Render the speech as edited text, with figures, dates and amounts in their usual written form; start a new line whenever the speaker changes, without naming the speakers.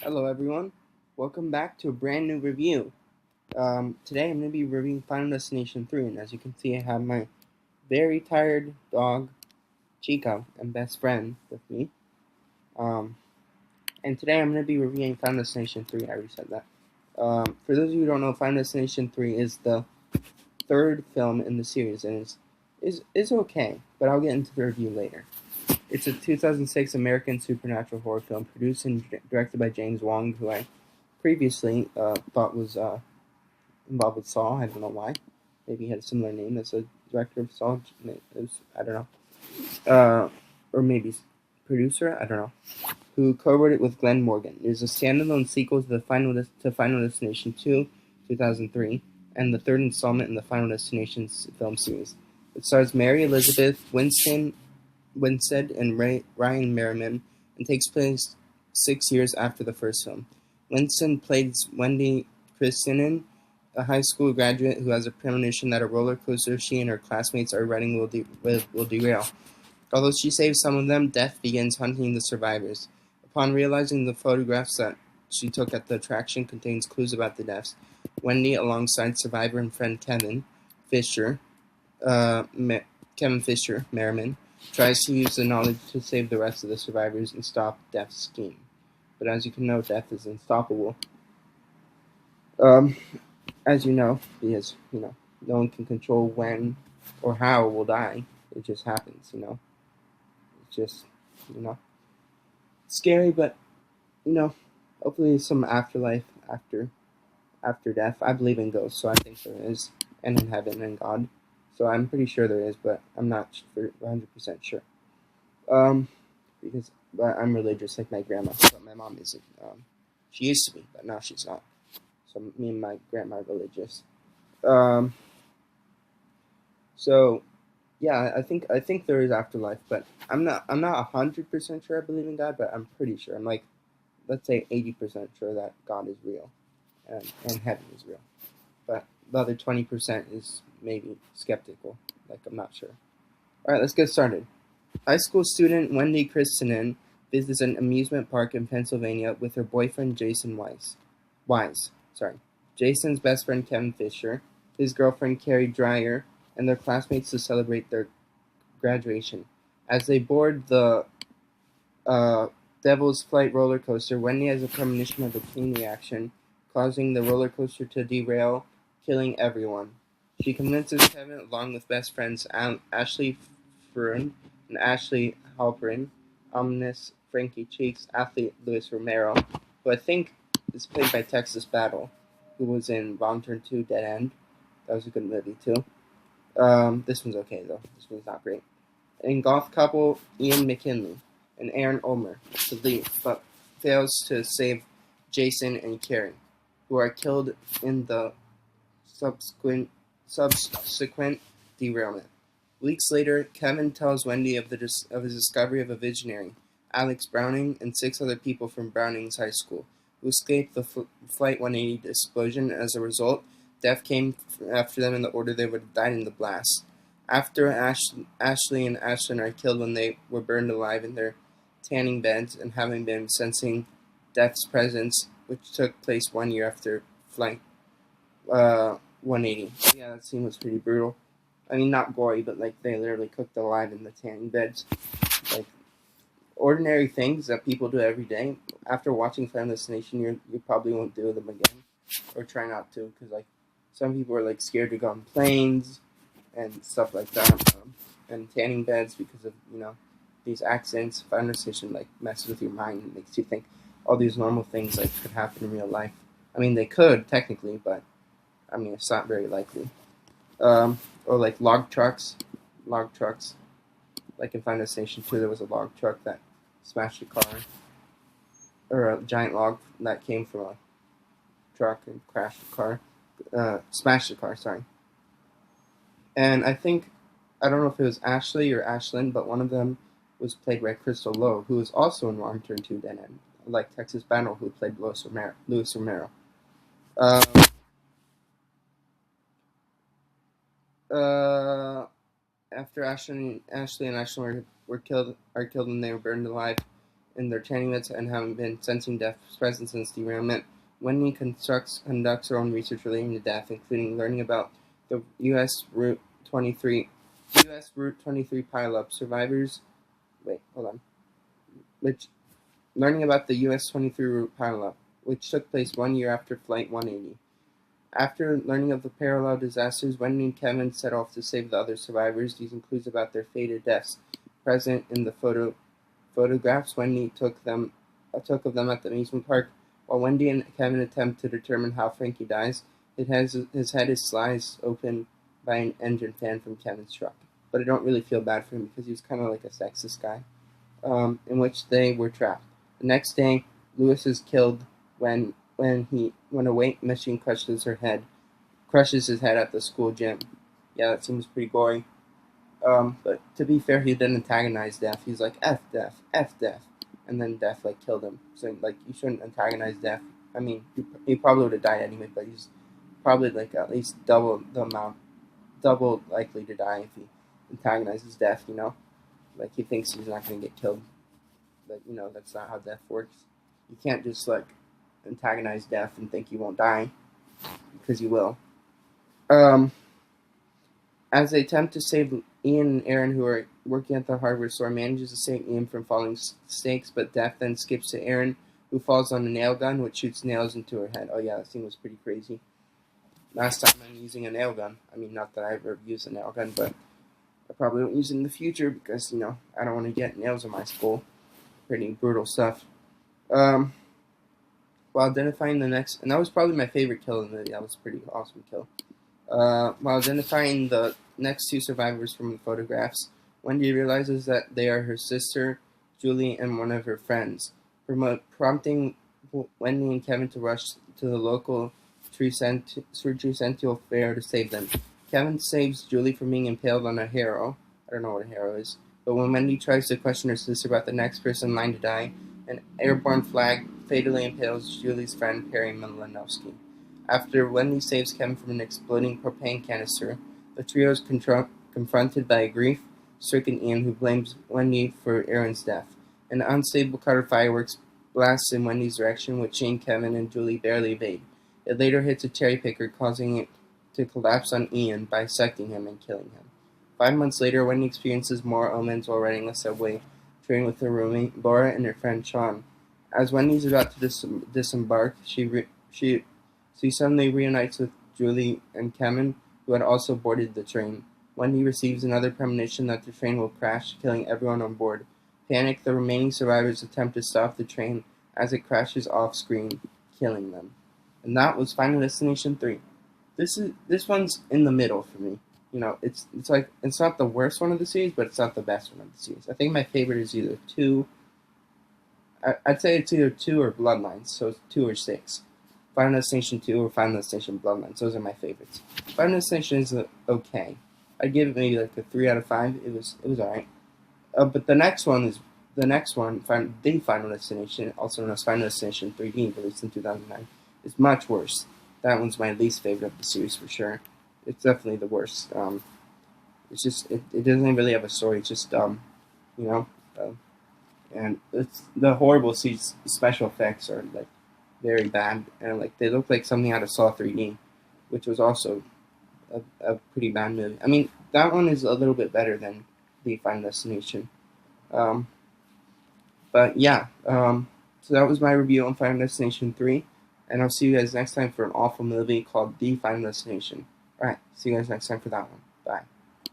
Hello, everyone. Welcome back to a brand new review. Today, I'm going to be reviewing Final Destination 3, and as you can see, I have my very tired dog, Chica, and best friend with me. Um, and today, I'm going to be reviewing Final Destination 3. I already said that. For those of you who don't know, Final Destination 3 is the third film in the series, and is okay, but I'll get into the review later. It's a 2006 American supernatural horror film produced and directed by James Wong, who I previously thought was involved with Saw. I don't know why. Maybe he had a similar name as a director of Saw. I don't know. Or maybe producer. I don't know. Who co-wrote it with Glenn Morgan. It is a standalone sequel to Final Destination 2, 2003, and the third installment in the Final Destination film series. It stars Mary Elizabeth Winstead and Ryan Merriman, and takes place 6 years after the first film. Winstead plays Wendy Christinen, a high school graduate who has a premonition that a roller coaster she and her classmates are riding will derail. Although she saves some of them, death begins hunting the survivors. Upon realizing the photographs that she took at the attraction contains clues about the deaths, Wendy, alongside survivor and friend Fisher, uh, Kevin Fisher, Merriman, tries to use the knowledge to save the rest of the survivors and stop Death's scheme. But as you can know, Death is unstoppable. Um, as you know, because no one can control when or how we'll die. It just happens. It's just you know scary, but hopefully some afterlife after death. I believe in ghosts, so I think there is, and in heaven and God. So I'm pretty sure there is, but I'm not 100% sure. Um, because but I'm religious like my grandma, but my mom isn't. She used to be, but now she's not. So me and my grandma are religious. Um, so yeah, I think there is afterlife, but I'm not 100% sure I believe in God, but I'm pretty sure. I'm like, let's say 80% sure that God is real and heaven is real. But the other 20% is maybe skeptical. Like I'm not sure. All right, let's get started. High school student Wendy Christinen visits an amusement park in Pennsylvania with her boyfriend Jason Wise. Sorry. Jason's best friend Kevin Fisher, his girlfriend Carrie Dreyer, and their classmates to celebrate their graduation. As they board the uh, Devil's Flight roller coaster, Wendy has a premonition of a chain reaction, causing the roller coaster to derail, killing everyone. She convinces Kevin, along with best friends Ashley Furn and Ashley Halperin, ominous Frankie Cheeks, athlete Luis Romero, who I think is played by Texas Battle, who was in Wrong Turn 2 Dead End. That was a good movie, too. This one's okay, though. This one's not great. And golf couple Ian McKinley and Aaron Ulmer to leave, but fails to save Jason and Carrie, who are killed in the subsequent derailment. Weeks later, Kevin tells Wendy of his discovery of a visionary, Alex Browning, and 6 other people from Browning's high school, who escaped the Flight 180 explosion. As a result, death came after them in the order they would have died in the blast. After Ashley and Ashlyn are killed when they were burned alive in their tanning beds and having been sensing death's presence, which took place 1 year after Flight 180. Yeah, that scene was pretty brutal. I mean, not gory, but like they literally cooked alive in the tanning beds. Like ordinary things that people do every day. After watching Final Destination, you probably won't do them again, or try not to, because like some people are like scared to go on planes and stuff like that, and tanning beds because of these accidents. Final Destination like messes with your mind and makes you think all these normal things like could happen in real life. I mean, they could technically, but I mean it's not very likely. Or like log trucks. Like in Final Destination 2, there was a log truck that smashed a car, or a giant log that came from a truck and crashed the car, smashed the car. Sorry. And I don't know if it was Ashley or Ashlyn, but one of them was played by Crystal Lowe, who was also in Wrong Turn 2 Dead End, like Texas Battle, who played Luis Romero. Um, uh, After Ashley and Ashlyn were killed and they were burned alive, in their training units and having been sensing Death's presence since derailment, Wendy conducts her own research relating to Death, including learning about the U.S. Route 23 pileup survivors. Wait, hold on. Which learning about the U.S. 23 route pileup, which took place 1 year after Flight 180. After learning of the parallel disasters, Wendy and Kevin set off to save the other survivors. These includes about their fated deaths. Present in the photographs Wendy took of them at the amusement park. While Wendy and Kevin attempt to determine how Frankie dies, his head is sliced open by an engine fan from Kevin's truck. But I don't really feel bad for him because he was kind of like a sexist guy, in which they were trapped. The next day, Lewis is killed when a weight machine crushes his head at the school gym. Yeah, that seems pretty gory. But to be fair, he didn't antagonize Death. He's like F Death, F Death, and then Death like killed him. So like you shouldn't antagonize Death. I mean, he probably would have died anyway, but he's probably like at least double likely to die if he antagonizes Death. Like he thinks he's not going to get killed, but that's not how Death works. You can't just like antagonize Death and think you won't die, because you will. As they attempt to save Ian and Aaron, who are working at the hardware store, manages to save Ian from falling stakes, but Death then skips to Aaron, who falls on a nail gun, which shoots nails into her head. Oh yeah, that scene was pretty crazy. Last time I'm using a nail gun. I mean, not that I ever used a nail gun, but I probably won't use it in the future because, I don't want to get nails in my skull. Pretty brutal stuff. While identifying the next, and that was probably my favorite kill in the movie. That was a pretty awesome kill. While identifying the next two survivors from the photographs, Wendy realizes that they are her sister, Julie, and one of her friends, prompting Wendy and Kevin to rush to the local Tricentennial Fair to save them. Kevin saves Julie from being impaled on a harrow. I don't know what a harrow is. But when Wendy tries to question her sister about the next person in line to die, an airborne flag fatally impales Julie's friend, Perry Malinowski. After Wendy saves Kevin from an exploding propane canister, the trio is confronted by a grief-stricken Ian who blames Wendy for Aaron's death. An unstable cloud of fireworks blasts in Wendy's direction, which Shane, Kevin, and Julie barely evade. It later hits a cherry picker, causing it to collapse on Ian, bisecting him and killing him. 5 months later, Wendy experiences more omens while riding the subway train with her roommate, Laura, and her friend Sean. As Wendy's about to disembark, she suddenly reunites with Julie and Kevin, who had also boarded the train. Wendy receives another premonition that the train will crash, killing everyone on board. Panicked, the remaining survivors attempt to stop the train as it crashes off-screen, killing them. And that was Final Destination 3. This one's in the middle for me. It's not the worst one of the series, but it's not the best one of the series. I think my favorite is either 2. I'd say it's either 2 or Bloodlines, so it's 2 or 6. Final Destination 2 or Final Destination Bloodlines. Those are my favorites. Final Destination is okay. I'd give it maybe like a 3 out of 5. It was alright. But the next one, the Final Destination, also known as Final Destination 3D, released in 2009, is much worse. That one's my least favorite of the series for sure. It's definitely the worst. It's just it doesn't really have a story. It's just and it's the horrible special effects are like very bad, and like they look like something out of Saw 3D, which was also a pretty bad movie. I mean, that one is a little bit better than the Final Destination. But yeah, so that was my review on Final Destination 3, and I'll see you guys next time for an awful movie called The Final Destination. Alright, see you guys next time for that one. Bye.